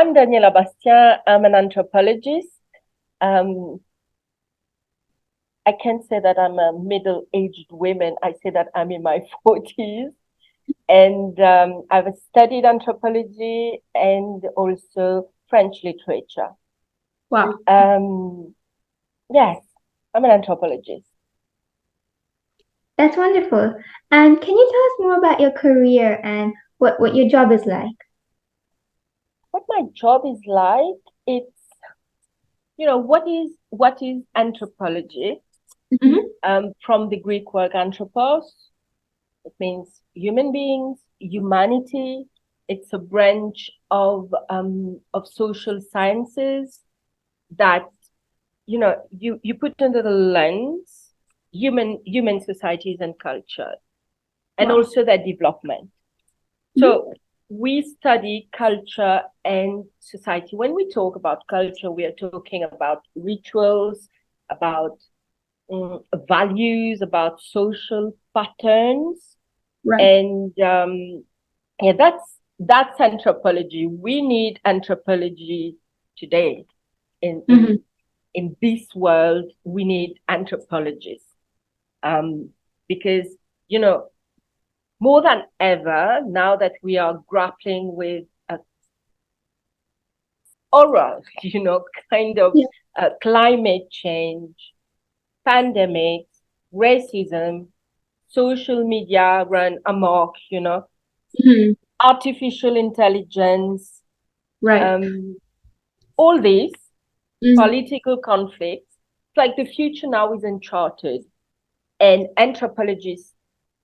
I'm Daniella Bastein. I'm an anthropologist. Um, I can't say that I'm a middle-aged woman. I say that I'm in my 40s. And I've studied anthropology and also French literature. Wow, Yes, I'm an anthropologist. that's wonderful. And can you tell us more about your career and what your job is like? What my job is like, it's, what is anthropology? Hmm. From the Greek word anthropos, it means human beings, humanity. It's a branch of social sciences that you put under the lens human societies and culture, and Wow. also their development. Hmm. So we study culture and society. When we talk about culture, we are talking about rituals, about values, about social patterns, Right. and yeah, that's anthropology. We need anthropology today. In in Hmm. in this world, we need anthropologists. Um, because you know, more than ever, now that we are grappling with horror, kind of Yeah. climate change, pandemics, racism, social media run amok, Hmm. artificial intelligence, Right. um, all these Hmm. political conflicts. It's like the future now is uncharted, and anthropologists,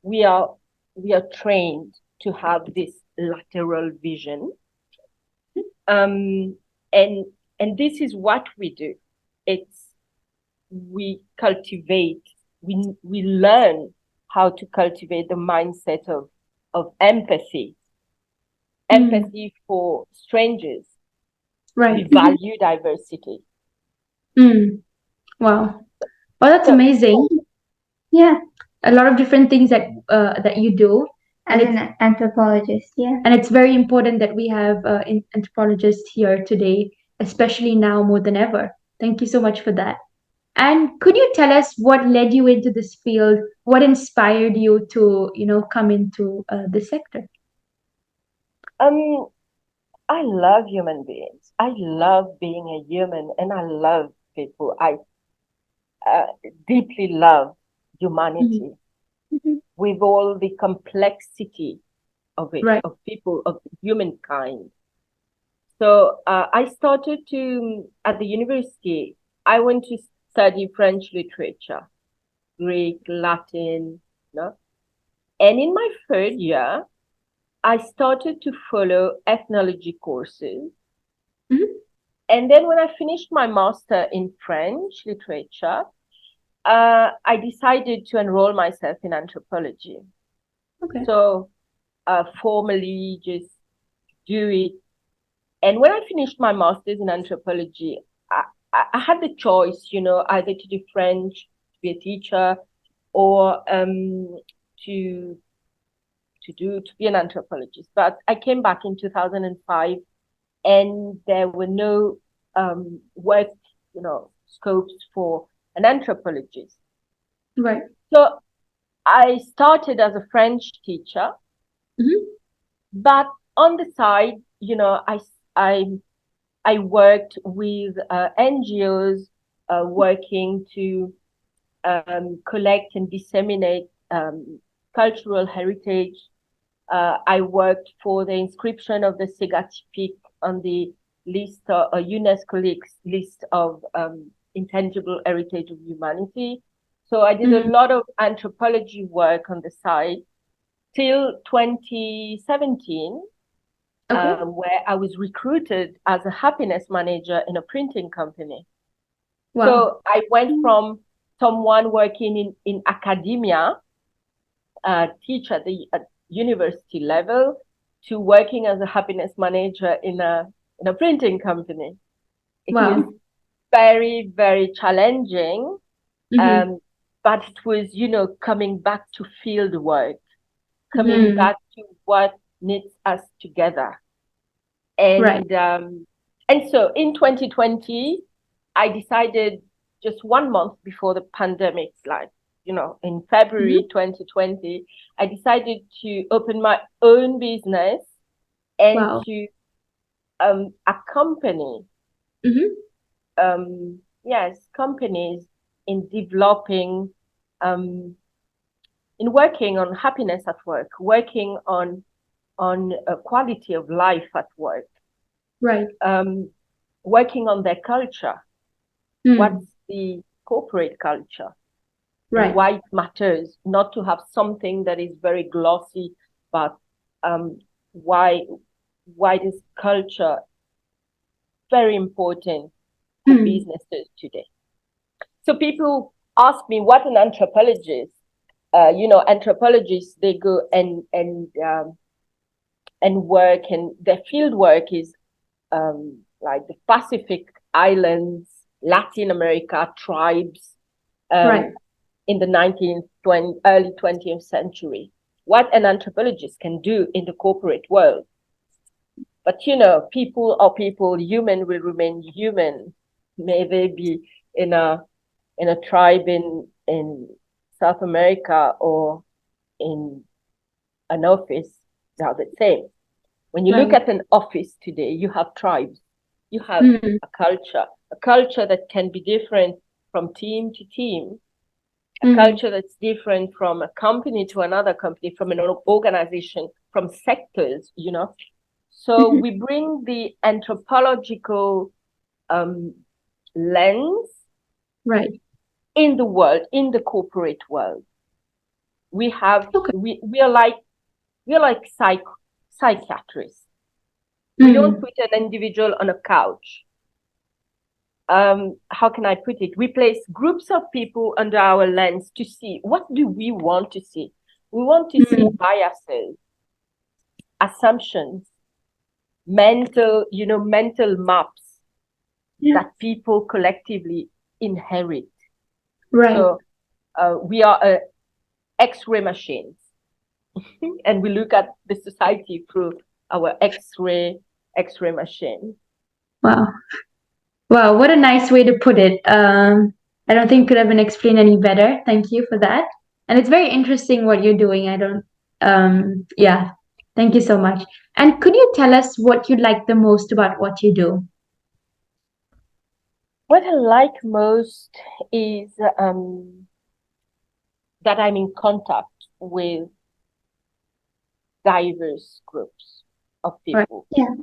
we are we are trained to have this lateral vision, um, and this is what we do. It's we cultivate, we learn how to cultivate the mindset of Hmm. empathy for strangers. We Right. value diversity. Mm. Wow. Oh, that's So amazing. Yeah. A lot of different things that you do, and As it's an anthropologist, yeah. and it's very important that we have anthropologists here today, especially now more than ever. Thank you so much for that. And could you tell us what led you into this field? What inspired you to, come into this sector? um, I love human beings. I love being a human, and I love people. I uh, deeply love Mhm. humanity Mhm. with all the complexity of it, Right. of people, of humankind. So I started to, at the university, I went to study French literature, Greek, Latin, And in my third year, I started to follow ethnology courses. Mhm. And then when I finished my master in French literature, I decided to enroll myself in anthropology. Okay. So formally just do it. And when I finished my master's in anthropology, I had the choice, either to do French, to be a teacher, or to to be an anthropologist. But I came back in 2005, and there were no work, scopes for an anthropologist. Right. So I started as a French teacher, Mhm. but on the side, I I worked with NGOs working to collect and disseminate cultural heritage. I worked for the inscription of the Segatipic on the list, a UNESCO list of intangible heritage of humanity. So I did a Mhm. lot of anthropology work on the side till 2017, Okay. where I was recruited as a happiness manager in a printing company. Wow. So I went from someone working in academia, teach at university level, to working as a happiness manager in a printing company. It was Wow. very, very challenging. Mhm. Um, but it was, coming back to field work, coming Mhm. back to what knits us together. Right. And And so in 2020, I decided just 1 month before the pandemic, like, in Mhm. February 2020, I decided to open my own business and Wow. to accompany, Hmm. yes, companies in developing, um, in working on happiness at work, working on a quality of life at work, Right. um, working on their culture. Mm. What's the corporate culture and Right. why it matters not to have something that is very glossy, but um, why this culture very important for Mm. businesses today. So people ask me what an anthropologist. Anthropologists, they go and work, and their field work is like the Pacific Islands, Latin America tribes, Right. um, in the 19th, early 20th century. What an anthropologist can do in the corporate world. But people are people, human will remain human. May they be in a tribe in South America or in an office, they are the same. When you look Right. at an office today, you have tribes, you have Mm. a culture that can be different from team to team, a Mm. culture that's different from a company to another company, from an organization, from sectors. So Mhm. we bring the anthropological um, lens Right. in the world, in the corporate world. We have Okay. we are like psychiatrists. We don't Mm. put an individual on a couch. How can I put it? We place groups of people under our lens to see what do we want to see. We want to see Mm. biases, assumptions, mental maps Yeah. that people collectively inherit. Right. So we are X-ray machines, and we look at the society through our X-ray machine. Wow. Wow. What a nice way to put it. I don't think could have been explained any better. Thank you for that. And it's very interesting what you're doing. I don't. Yeah. Thank you so much. And could you tell us what you like the most about what you do? What I like most is that I'm in contact with diverse groups of Right. people. Yeah.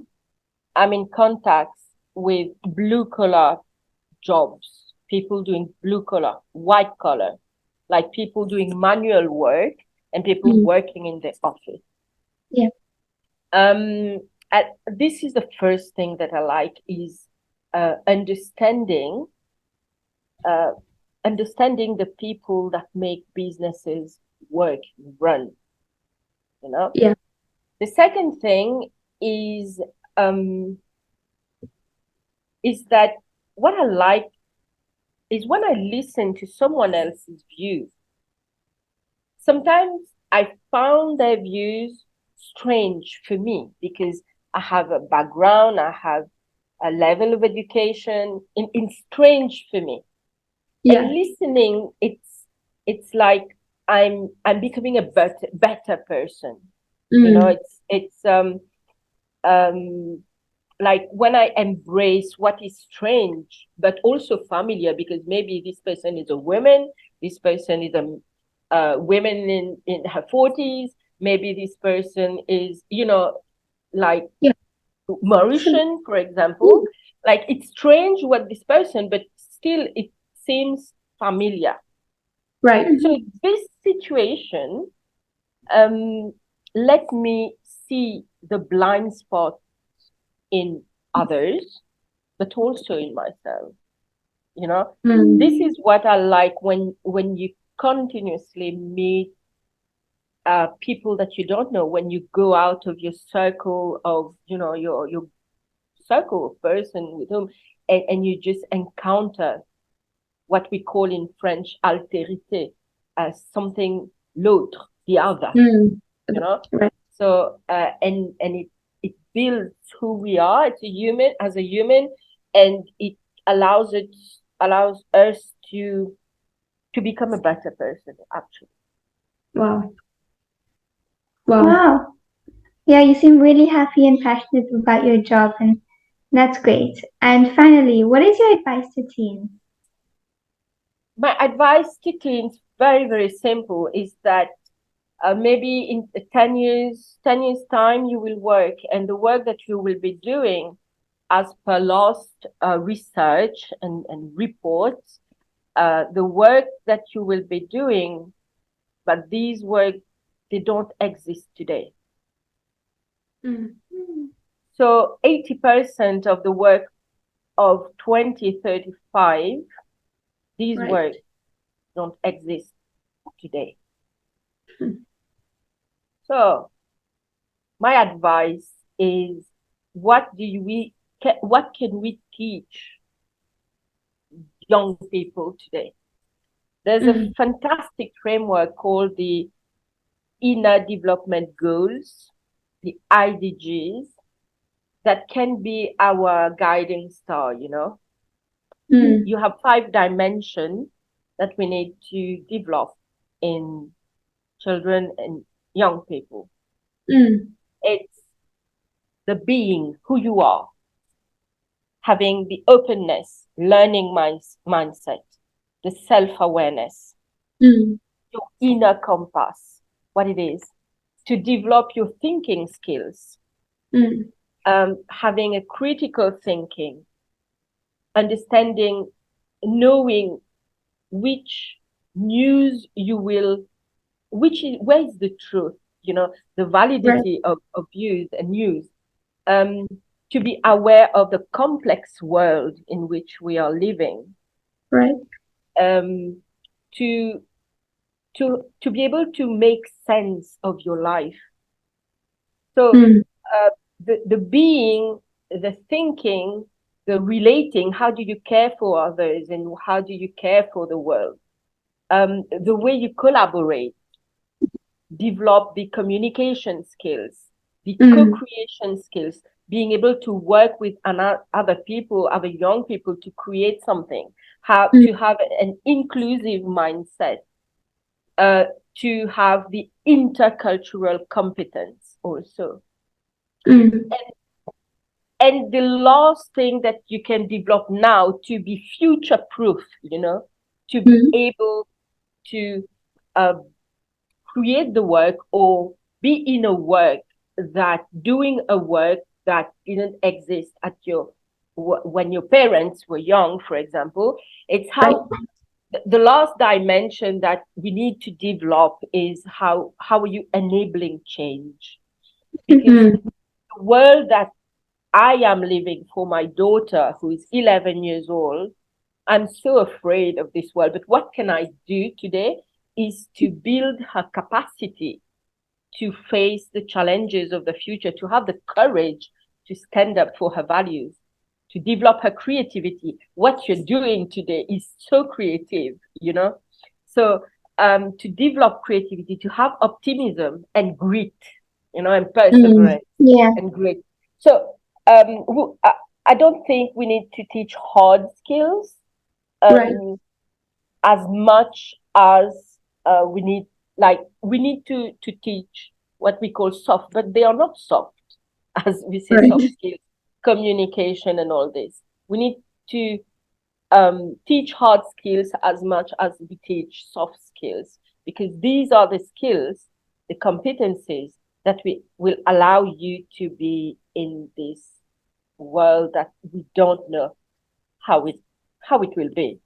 I'm in contact with blue collar jobs, people doing blue collar, white collar, like people doing manual work and people Mm. working in the office. Yeah. Um, this is the first thing that I like is understanding uh, understanding the people that make businesses work, run. You know. Yeah. The second thing is um, that what I like is when I listen to someone else's view. Sometimes I found their views strange for me because I have a background, I have a level of education, in strange for me. And Yeah. listening, it's like I'm becoming a better person. Mm. It's um like when I embrace what is strange but also familiar, because maybe this person is a woman, this person is a woman in her 40s, maybe this person is like Yeah. So, Mauritian, for mm. example. Like it's strange what this person, but still it seems familiar. Right. So this situation um, let me see the blind spot in others, but also in myself. You know, this Mm. is what I like when you continuously meet people that you don't know, when you go out of your circle of, your circle of person with whom, and you just encounter what we call in French altérité, as something l'autre, the other, Mm. you know. Right. So and it builds who we are as a human, and it allows us to become a better person, actually. Wow. Wow. Wow. Yeah, you seem really happy and passionate about your job, and that's great. And finally, what is your advice to teens? My advice to teens, very, very simple, is that maybe in 10 years time, you will work, and the work that you will be doing, as per last research and reports, the work that you will be doing, but these work, they don't exist today. Mm. So 80% of the work of 2035, these Right. work don't exist today. Mm. So my advice is, what can we teach young people today? There's a Mm. fantastic framework called the Inner Development Goals, the IDGs, that can be our guiding star. Mm. You have 5 dimensions that we need to develop in children and young people. Mm. It's the being who you are, having the openness, learning mindset, the self-awareness, Mm. your inner compass, what it is, to develop your thinking skills, Mm. having a critical thinking, understanding, knowing which news you will, where is the truth, the Right. validity of views and news, um, to be aware of the complex world in which we are living, Right. um, to to be able to make sense of your life. So Mm. the being, the thinking, the relating, how do you care for others and how do you care for the world? The way you collaborate, develop the communication skills, the Mm. co-creation skills, being able to work with other people, other young people to create something, how Mm. to have an inclusive mindset, uh, to have the intercultural competence also. Mm. And the last thing that you can develop now to be future proof, to be Mm. able to uh, create the work or be in a work that doing a work that didn't exist at when your parents were young, for example. It's Right. how the last dimension that we need to develop is how are you enabling change, because Mm. the world that I am living for my daughter, who is 11 years old, I'm so afraid of this world. But what can I do today is to build her capacity to face the challenges of the future, to have the courage to stand up for her values, to develop her creativity. What you're doing today is so creative. So to develop creativity, to have optimism and grit, and Mm. perseverance Yeah. and grit. So I don't think we need to teach hard skills Right. um, as much as we need to teach what we call soft, but they are not soft as we say Right. soft skills, communication and all this. We need to teach hard skills as much as we teach soft skills, because these are the skills, the competencies that will allow you to be in this world that we don't know how it how it will be.